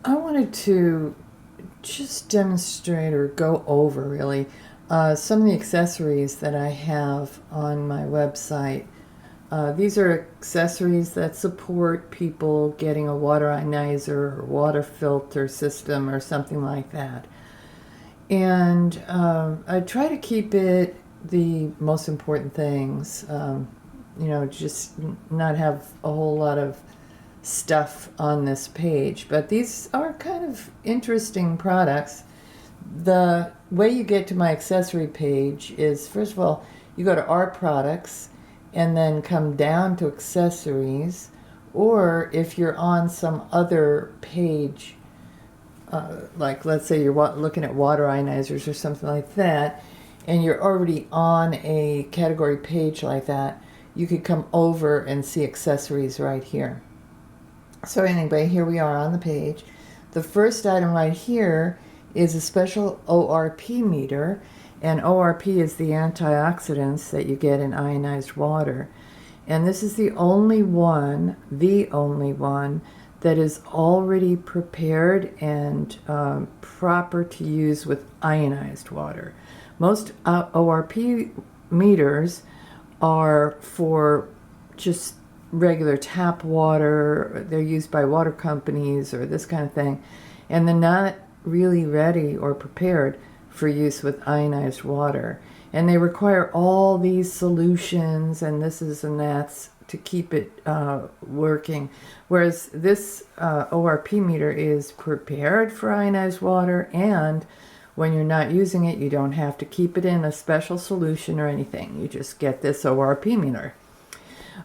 I wanted to just demonstrate or go over really some of the accessories that I have on my website. These are accessories that support people getting a water ionizer or water filter system or something like that. And I try to keep it the most important things, just not have a whole lot of stuff on this page. But these are kind of interesting products. The way you get to my accessory page is, first of all, you go to Our Products and then come down to Accessories, or if you're on some other page, like let's say you're looking at water ionizers or something like that, and you're already on a category page like that, you could come over and see accessories right here. So anyway, here we are on the page. The first item right here is a special ORP meter, and ORP is the antioxidants that you get in ionized water. And this is the only one that is already prepared and proper to use with ionized water. Most ORP meters are for just regular tap water. They're used by water companies or this kind of thing, and they're not really ready or prepared for use with ionized water. And they require all these solutions and this is and that's to keep it working. Whereas this ORP meter is prepared for ionized water, and when you're not using it, you don't have to keep it in a special solution or anything. You just get this ORP meter.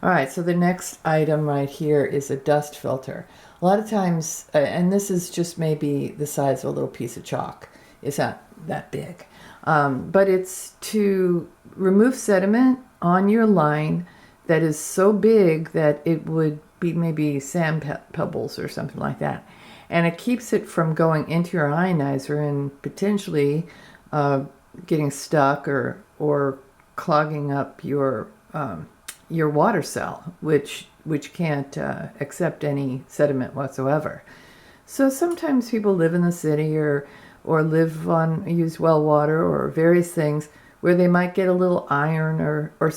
All right, so the next item right here is a dust filter. A lot of times, and this is just maybe the size of a little piece of chalk. It's not that big. But it's to remove sediment on your line that is so big that it would be maybe sand pebbles or something like that. And it keeps it from going into your ionizer and potentially getting stuck or clogging up your water cell, which can't accept any sediment whatsoever. So sometimes people live in the city or use well water or various things where they might get a little iron or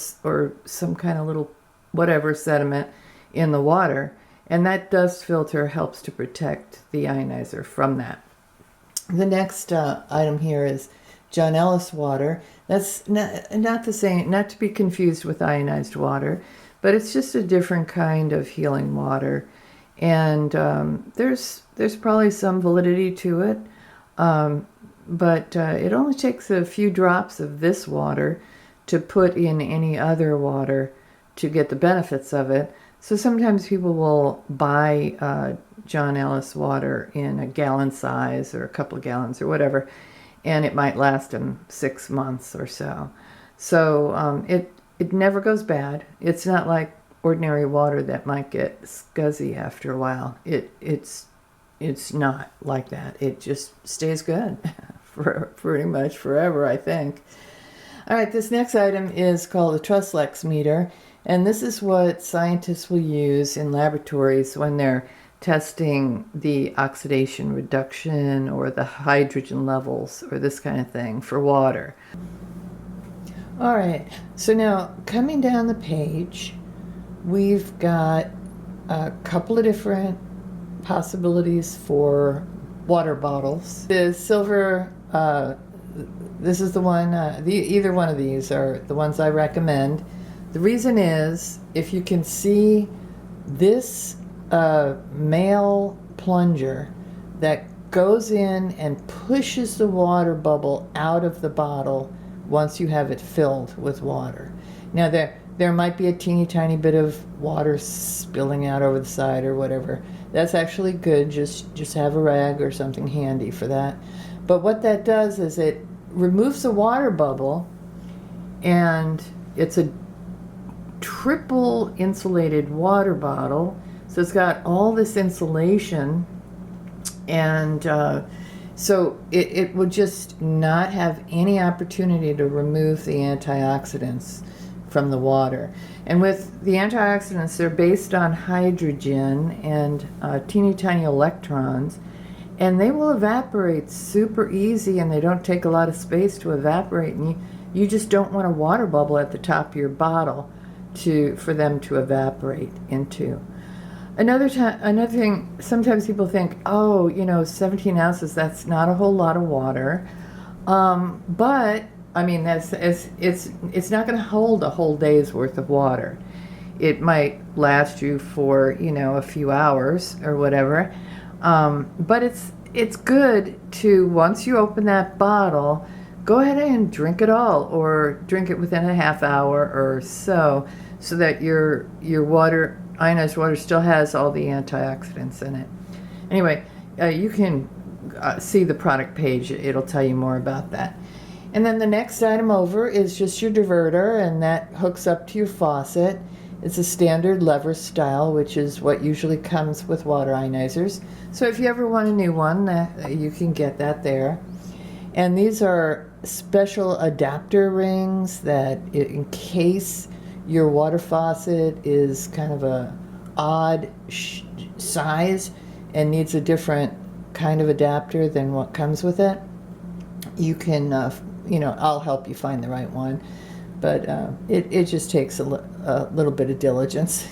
some kind of little whatever sediment in the water, and that dust filter helps to protect the ionizer from that. The next item here is John Ellis water. That's not the same, not to be confused with ionized water, but it's just a different kind of healing water, and there's probably some validity to it. But it only takes a few drops of this water to put in any other water to get the benefits of it. So sometimes people will buy John Ellis water in a gallon size or a couple of gallons or whatever, and it might last them 6 months or so. So it never goes bad. It's not like ordinary water that might get scuzzy after a while. It's not like that. It just stays good for pretty much forever, I think. All right, this next item is called a Truslex meter, and this is what scientists will use in laboratories when they're testing the oxidation reduction or the hydrogen levels or this kind of thing for water. All right, so now coming down the page, we've got a couple of different possibilities for water bottles. The silver, this is the one, either one of these are the ones I recommend. The reason is, if you can see this male plunger that goes in and pushes the water bubble out of the bottle once you have it filled with water. Now there might be a teeny tiny bit of water spilling out over the side or whatever. That's actually good. Just have a rag or something handy for that. But what that does is it removes the water bubble, and it's a triple insulated water bottle. So it's got all this insulation, and so it would just not have any opportunity to remove the antioxidants from the water. And with the antioxidants, they're based on hydrogen and teeny tiny electrons, and they will evaporate super easy, and they don't take a lot of space to evaporate, and you just don't want a water bubble at the top of your bottle for them to evaporate into. Another thing, sometimes people think, oh, 17 ounces, that's not a whole lot of water. But I mean, it's not going to hold a whole day's worth of water. It might last you for, a few hours or whatever. But it's good to, once you open that bottle, go ahead and drink it all, or drink it within a half hour or so that your ionized water still has all the antioxidants in it. Anyway, you can see the product page. It'll tell you more about that. And then the next item over is just your diverter, and that hooks up to your faucet. It's a standard lever style, which is what usually comes with water ionizers. So if you ever want a new one, you can get that there. And these are special adapter rings that, in case your water faucet is kind of a odd size and needs a different kind of adapter than what comes with it, you can, I'll help you find the right one. But it just takes a little bit of diligence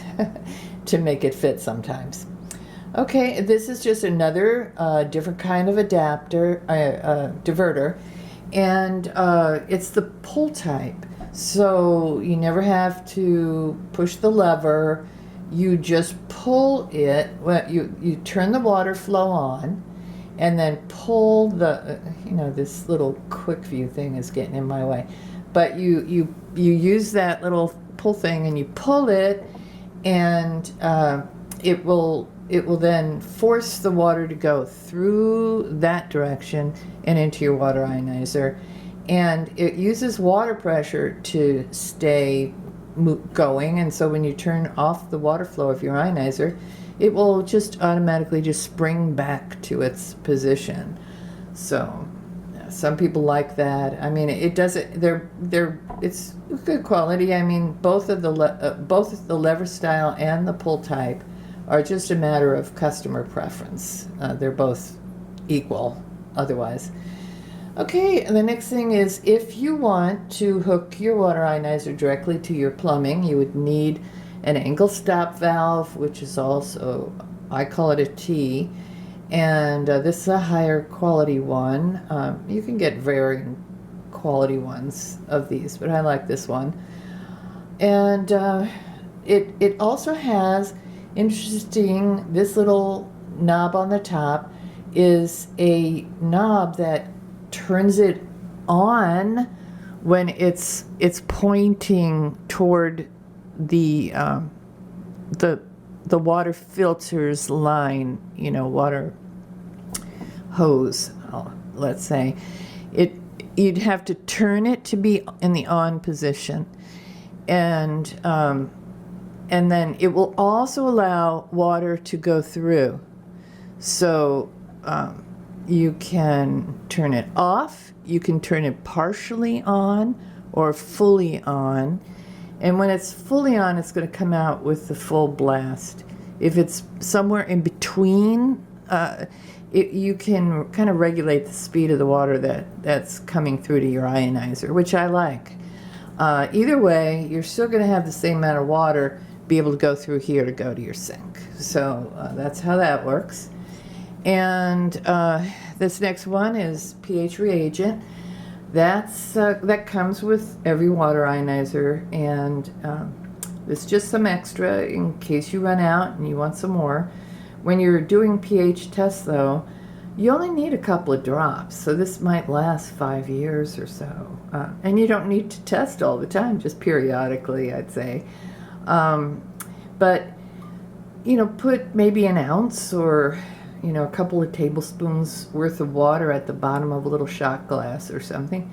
to make it fit sometimes. Okay, this is just another different kind of diverter, and it's the pull type. So you never have to push the lever. You just pull it. Well, you turn the water flow on, and then pull the. This little quick view thing is getting in my way, but you use that little pull thing, and you pull it, and it will then force the water to go through that direction and into your water ionizer. And it uses water pressure to stay going, and so when you turn off the water flow of your ionizer, it will just automatically just spring back to its position. So some people like that. I mean, it doesn't. It's good quality. I mean, both the lever style and the pull type are just a matter of customer preference. They're both equal otherwise. Okay, and the next thing is, if you want to hook your water ionizer directly to your plumbing, you would need an angle stop valve, which is also, I call it a T, and this is a higher quality one. You can get varying quality ones of these, but I like this one. And it also has, interesting, this little knob on the top is a knob that turns it on when it's pointing toward the water filter's line, water hose, let's say. You'd have to turn it to be in the on position, and then it will also allow water to go through. So you can turn it off, you can turn it partially on or fully on. And when it's fully on, it's going to come out with the full blast. If it's somewhere in between, you can kind of regulate the speed of the water that's coming through to your ionizer, which I like. Either way, you're still going to have the same amount of water be able to go through here to go to your sink. So that's how that works. And this next one is pH reagent. That comes with every water ionizer, and it's just some extra in case you run out and you want some more. When you're doing pH tests, though, you only need a couple of drops, so this might last 5 years or so. And you don't need to test all the time, just periodically, I'd say. But, put maybe an ounce or a couple of tablespoons worth of water at the bottom of a little shot glass or something,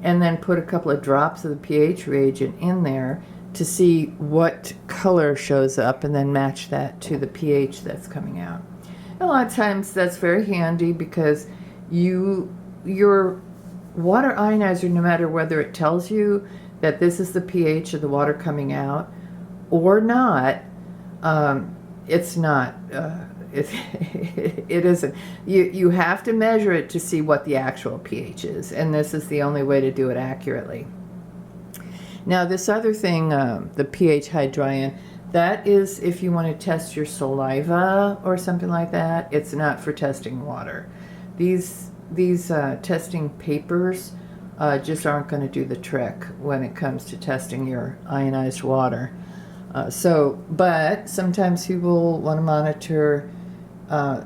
and then put a couple of drops of the pH reagent in there to see what color shows up, and then match that to the pH that's coming out. A lot of times that's very handy, because your water ionizer, no matter whether it tells you that this is the pH of the water coming out or not, it's not it isn't. You have to measure it to see what the actual pH is, and this is the only way to do it accurately. Now this other thing, the pH hydrion, that is if you want to test your saliva or something like that. It's not for testing water. These testing papers just aren't going to do the trick when it comes to testing your ionized water. But sometimes people want to monitor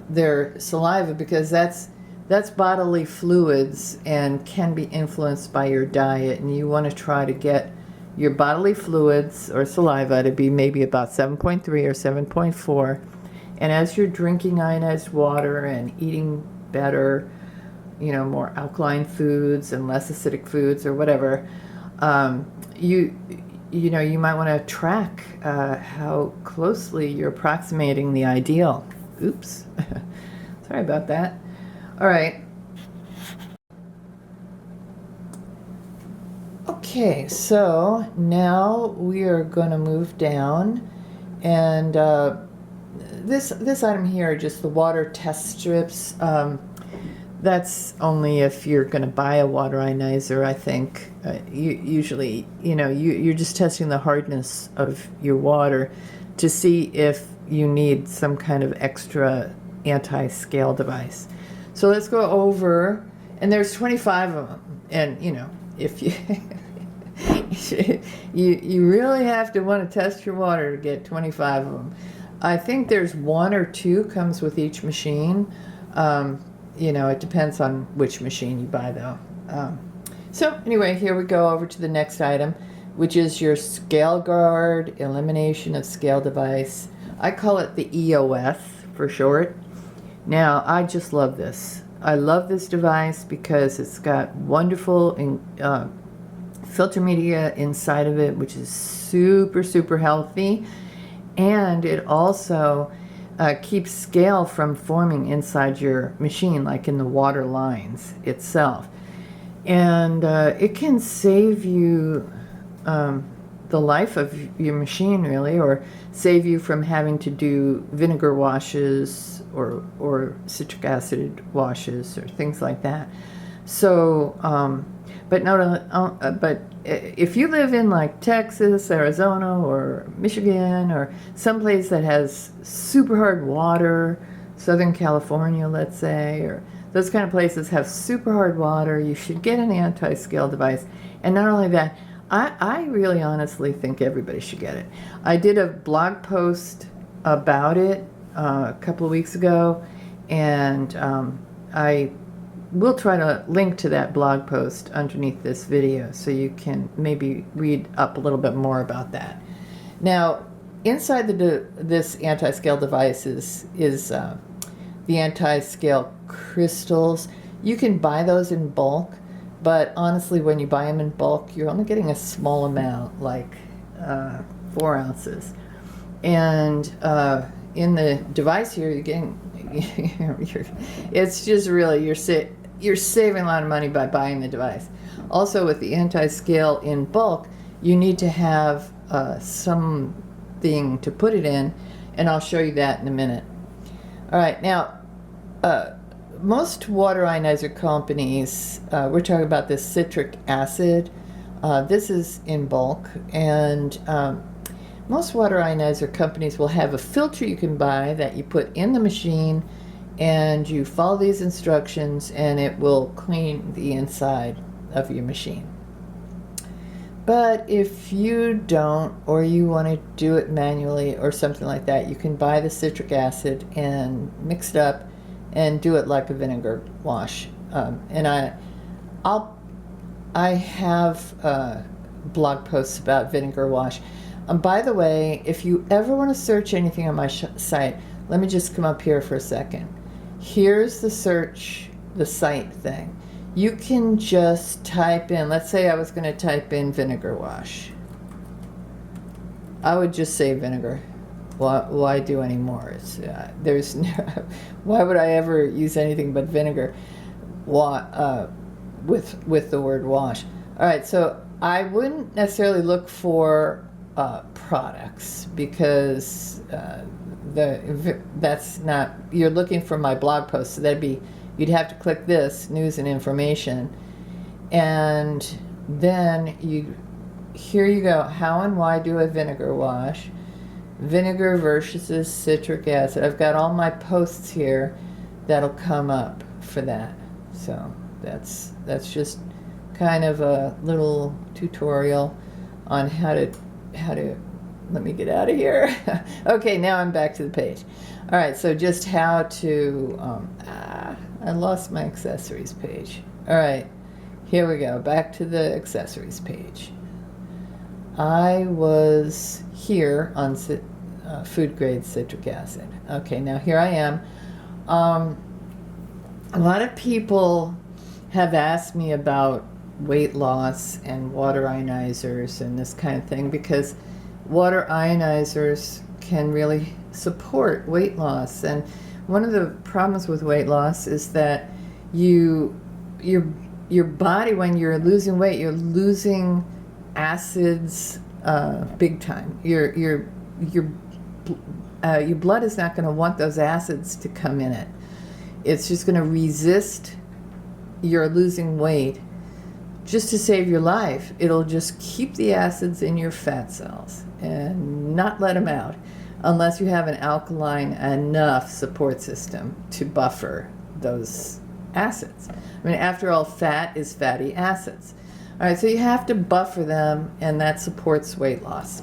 their saliva, because that's bodily fluids and can be influenced by your diet, and you want to try to get your bodily fluids or saliva to be maybe about 7.3 or 7.4. And as you're drinking ionized water and eating better, more alkaline foods and less acidic foods or whatever, you might want to track how closely you're approximating the ideal. Oops. Sorry about that. All right. Okay, so now we are going to move down, and this item here, just the water test strips. That's only if you're going to buy a water ionizer, I think. Usually, you're just testing the hardness of your water to see if you need some kind of extra anti-scale device. So let's go over, and there's 25 of them, and if you you really have to want to test your water to get 25 of them. I think there's 1 or 2 comes with each machine. It depends on which machine you buy, though. So anyway, here we go over to the next item, which is your scale guard elimination of scale device. I call it the EOS for short. Now, I just love this. I love this device because it's got wonderful filter media inside of it, which is super, super healthy. And it also keeps scale from forming inside your machine, like in the water lines itself. And it can save you the life of your machine, really, or save you from having to do vinegar washes or citric acid washes or things like that. So, but if you live in like Texas, Arizona, or Michigan, or someplace that has super hard water, Southern California, let's say, or those kind of places have super hard water, you should get an anti-scale device. And not only that, I really honestly think everybody should get it. I did a blog post about it a couple of weeks ago, and I will try to link to that blog post underneath this video so you can maybe read up a little bit more about that. Now, inside this anti-scale device is the anti-scale crystals. You can buy those in bulk, but honestly, when you buy them in bulk, you're only getting a small amount, like 4 ounces. And in the device here, you're getting, it's just really, you're saving a lot of money by buying the device. Also, with the anti-scale in bulk, you need to have something to put it in, and I'll show you that in a minute. All right, now, most water ionizer companies, we're talking about this citric acid. This is in bulk, and most water ionizer companies will have a filter you can buy that you put in the machine, and you follow these instructions, and it will clean the inside of your machine. But if you don't, or you want to do it manually or something like that, you can buy the citric acid and mix it up and do it like a vinegar wash. And I have blog posts about vinegar wash. By the way, if you ever want to search anything on my site, let me just come up here for a second. Here's the site thing. You can just type in, let's say I was going to type in vinegar wash. I would just say vinegar. Why do any more? There's no, why would I ever use anything but vinegar with the word wash? All right, so I wouldn't necessarily look for products, because that's not, you're looking for my blog post, so that'd be, you'd have to click this, news and information, and then here you go, how and why do a vinegar wash, vinegar versus citric acid. I've got all my posts here that'll come up for that. So that's just kind of a little tutorial on how to let me get out of here. Okay, now I'm back to the page. All right, so just how to I lost my accessories page. All right, here we go, back to the accessories page. I was here on food grade citric acid. Okay, now here I am. A lot of people have asked me about weight loss and water ionizers and this kind of thing, because water ionizers can really support weight loss. And one of the problems with weight loss is that your body, when you're losing weight, you're losing acids big time. Your blood is not going to want those acids to come in it. It's just going to resist your losing weight just to save your life. It'll just keep the acids in your fat cells and not let them out unless you have an alkaline enough support system to buffer those acids. I mean, after all, fat is fatty acids. All right, so you have to buffer them, and that supports weight loss.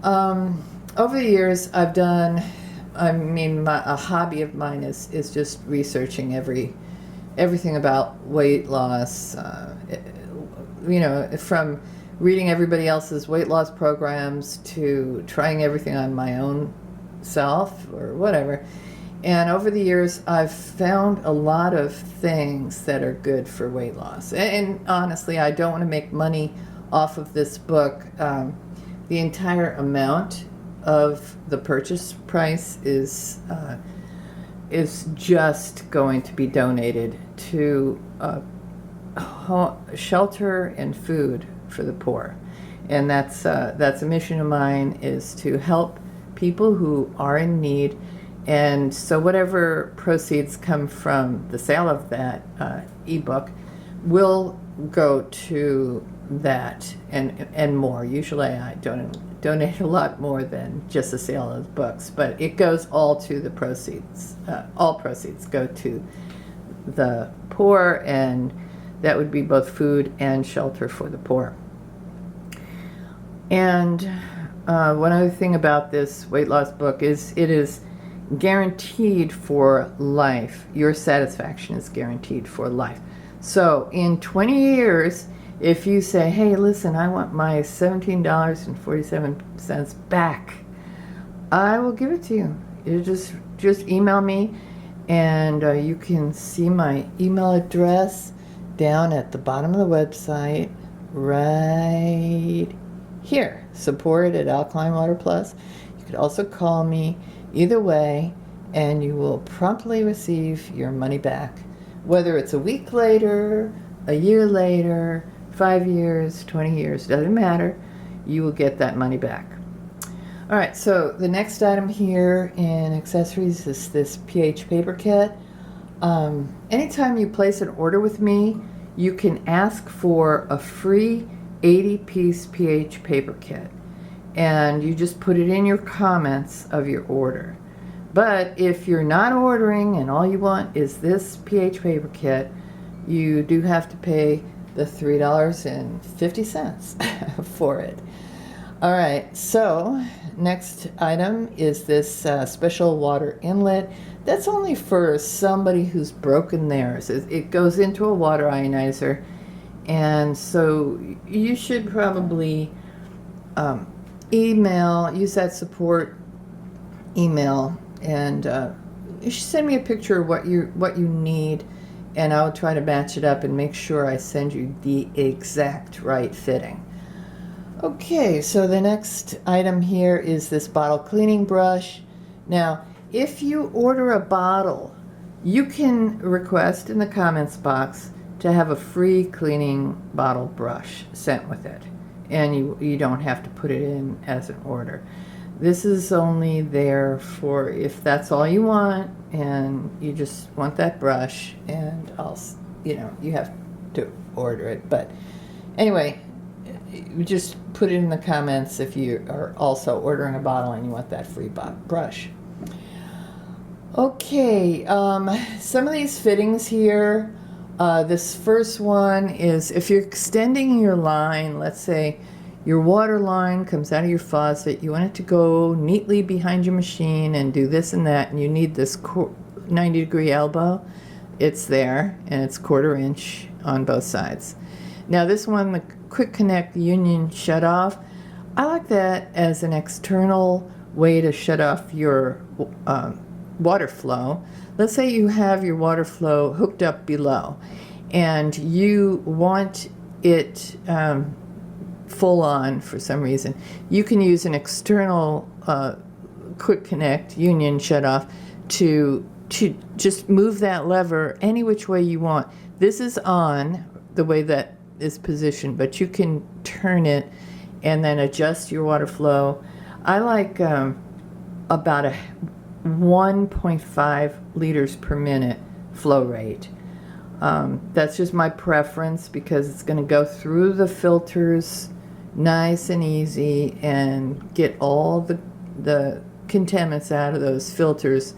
Over the years, I've done, a hobby of mine is just researching everything about weight loss, from reading everybody else's weight loss programs to trying everything on my own self or whatever. And over the years, I've found a lot of things that are good for weight loss. And honestly, I don't want to make money off of this book. The entire amount of the purchase price is just going to be donated to shelter and food for the poor. And that's a mission of mine, is to help people who are in need. And so whatever proceeds come from the sale of that ebook will go to that and more. Usually I donate a lot more than just the sale of the books, but it goes all to the proceeds. All proceeds go to the poor, and that would be both food and shelter for the poor. And one other thing about this weight loss book is it is guaranteed for life. Your satisfaction is guaranteed for life. So in 20 years, if you say, hey, listen, I want my $17.47 back, I will give it to you. You just email me, and you can see my email address down at the bottom of the website right here, support@Alkaline Water Plus. You could also call me. Either way, and you will promptly receive your money back. Whether it's a week later, a year later, 5 years, 20 years, doesn't matter. You will get that money back. All right, so the next item here in accessories is this pH paper kit. Anytime you place an order with me, you can ask for a free 80-piece pH paper kit. And you just put it in your comments of your order. But if you're not ordering and all you want is this pH paper kit, you do have to pay the $3.50 for it. All right, so next item is this special water inlet. That's only for somebody who's broken theirs. It goes into a water ionizer, and so you should probably use that support email, and you should send me a picture of what you need, and I'll try to match it up and make sure I send you the exact right fitting. Okay, so the next item here is this bottle cleaning brush. Now, if you order a bottle, you can request in the comments box to have a free cleaning bottle brush sent with it. And you don't have to put it in as an order. This is only there for if that's all you want and you just want that brush, and you have to order it. But anyway, just put it in the comments if you are also ordering a bottle and you want that free brush. Okay, some of these fittings here, this first one is if you're extending your line, let's say your water line comes out of your faucet, you want it to go neatly behind your machine and do this and that, and you need this 90-degree elbow. It's there, and it's 1/4 inch on both sides. Now this one, the quick connect union shut off, I like that as an external way to shut off your water flow. Let's say you have your water flow hooked up below and you want it full on for some reason. You can use an external quick connect union shut off to just move that lever any which way you want. This is on the way that is positioned, but you can turn it and then adjust your water flow. I like about a 1.5 liters per minute flow rate. That's just my preference because it's going to go through the filters nice and easy and get all the contaminants out of those filters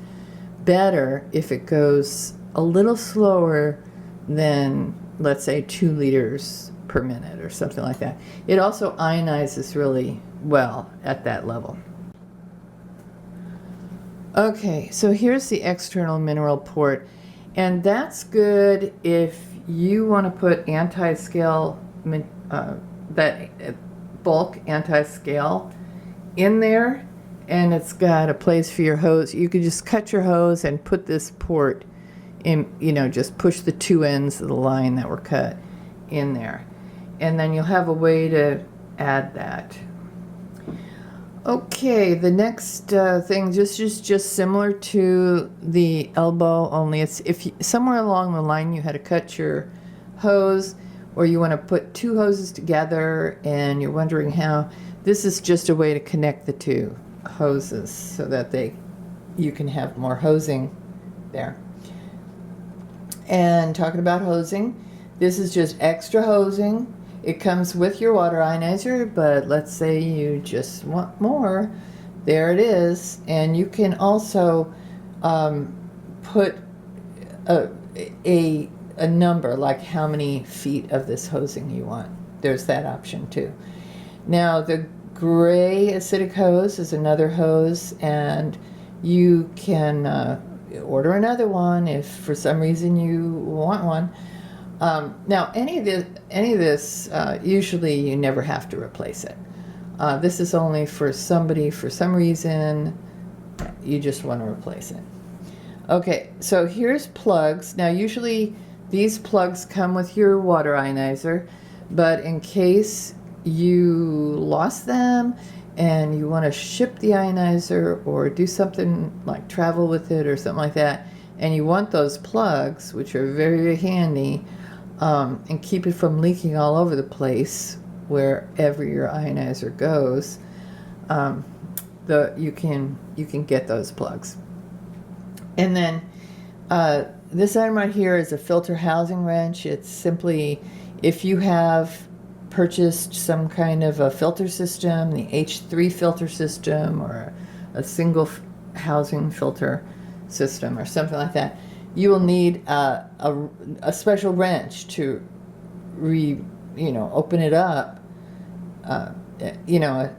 better if it goes a little slower than, let's say, 2 liters per minute or something like that. It also ionizes really well at that level. Okay, so here's the external mineral port, and that's good if you want to put anti-scale, that bulk anti-scale in there, and it's got a place for your hose. You could just cut your hose and put this port in, just push the 2 ends of the line that were cut in there, and then you'll have a way to add that. Okay, the next thing just similar to the elbow, only it's if somewhere along the line you had to cut your hose, or you want to put 2 hoses together and you're wondering how, this is just a way to connect the 2 hoses so that you can have more hosing there. And talking about hosing, this is just extra hosing. It comes with your water ionizer, but let's say you just want more. There it is. And you can also put a number, like how many feet of this hosing you want. There's that option too. Now the gray acidic hose is another hose, and you can order another one if for some reason you want one. Now any of this usually you never have to replace it. This is only for somebody, for some reason you just want to replace it. Okay, so here's plugs. Now usually these plugs come with your water ionizer, but in case you lost them and you want to ship the ionizer or do something like travel with it or something like that, and you want those plugs, which are very, very handy, and keep it from leaking all over the place wherever your ionizer goes, you can get those plugs. And then this item right here is a filter housing wrench. It's simply, if you have purchased some kind of a filter system, the H3 filter system, or a single housing filter system or something like that, you will need a special wrench to open it up,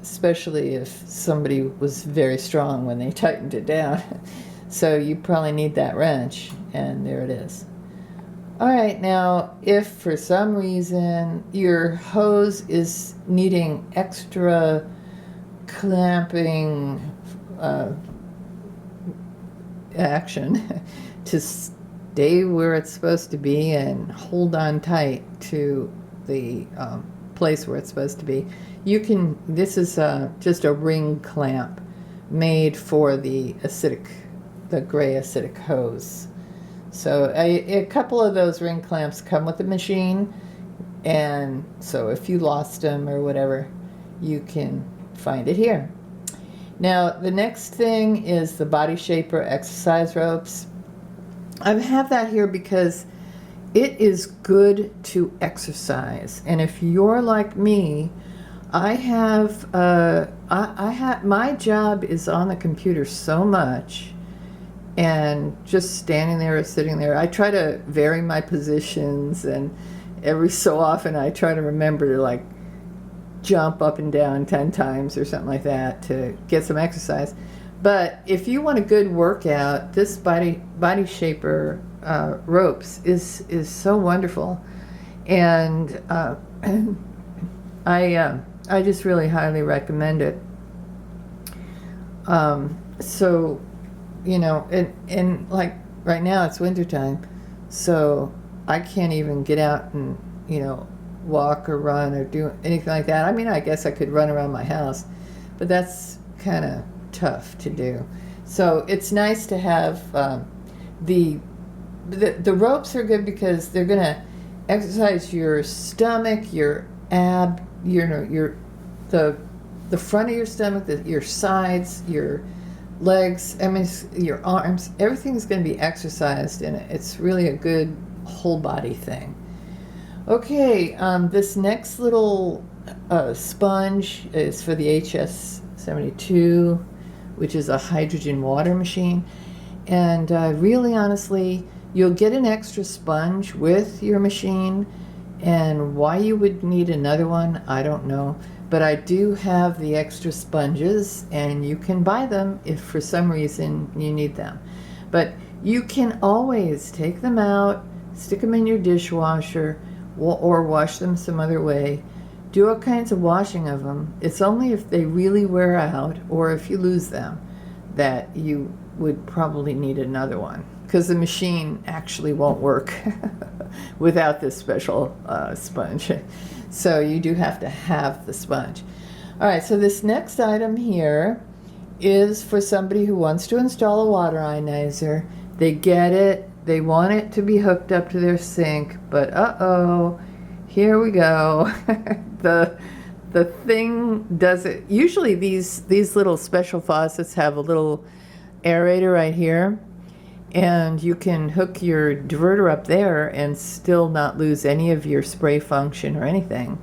especially if somebody was very strong when they tightened it down. So you probably need that wrench, and there it is. All right, now if for some reason your hose is needing extra clamping action to stay where it's supposed to be and hold on tight to the place where it's supposed to be, you can, this is just a ring clamp made for the gray acidic hose. So a couple of those ring clamps come with the machine, and so if you lost them or whatever, you can find it here. Now, the next thing is the Body Shaper exercise ropes. I have that here because it is good to exercise. And if you're like me, I have my job is on the computer so much, and just standing there or sitting there. I try to vary my positions, and every so often I try to remember to like jump up and down 10 times or something like that to get some exercise. But if you want a good workout, this body shaper ropes is so wonderful, and I just really highly recommend it. So, you know, and like right now it's wintertime, so I can't even get out and, you know, walk or run or do anything like that. I mean, I guess I could run around my house, but that's kind of tough to do. So it's nice to have the ropes are good because they're gonna exercise your stomach, your ab, your the front of your stomach, your sides, your legs. I mean, your arms. Everything's going to be exercised, and it's really a good whole body thing. Okay, this next little sponge is for the HS72, which is a hydrogen water machine. And really honestly, you'll get an extra sponge with your machine, and why you would need another one, I don't know. But I do have the extra sponges, and you can buy them if for some reason you need them. But you can always take them out, stick them in your dishwasher, or wash them some other way. Do all kinds of washing of them. It's only if they really wear out or if you lose them that you would probably need another one, because the machine actually won't work without this special sponge. So you do have to have the sponge. All right, so this next item here is for somebody who wants to install a water ionizer. They get it. They want it to be hooked up to their sink, but uh-oh, here we go. The thing does it. Usually these little special faucets have a little aerator right here, and you can hook your diverter up there and still not lose any of your spray function or anything.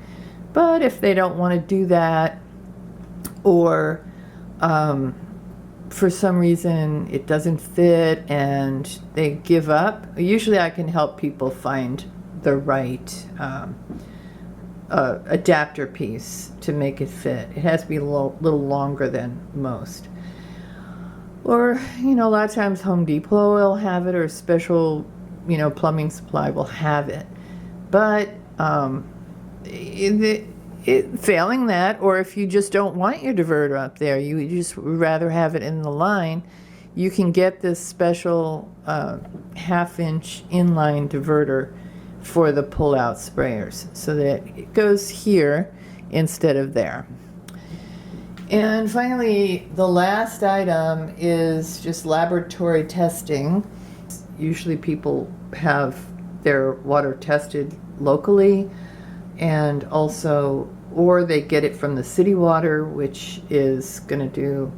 But if they don't want to do that, or for some reason it doesn't fit and they give up, usually I can help people find the right adapter piece to make it fit. It has to be a little longer than most. Or, you know, a lot of times Home Depot will have it, or special, you know, plumbing supply will have it. But failing that, or if you just don't want your diverter up there, you just would rather have it in the line, you can get this special half-inch inline diverter for the pull-out sprayers, so that it goes here instead of there. And finally, the last item is just laboratory testing. Usually people have their water tested locally, and also, or they get it from the city water, which is going to do,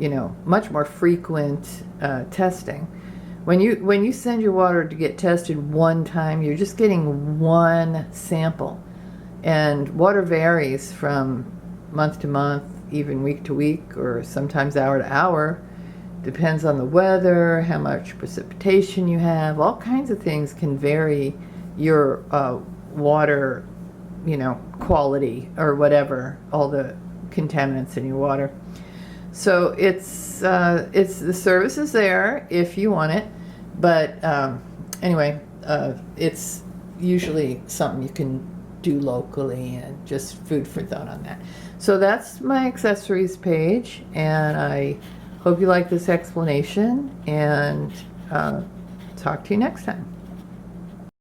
you know, much more frequent testing. When you send your water to get tested one time, you're just getting one sample, and water varies from month to month, even week to week, or sometimes hour to hour. Depends on the weather, how much precipitation you have. All kinds of things can vary your water, you know, quality or whatever, all the contaminants in your water. So it's the service is there if you want it, but anyway, it's usually something you can do locally, and just food for thought on that. So that's my accessories page, and I hope you like this explanation, and talk to you next time.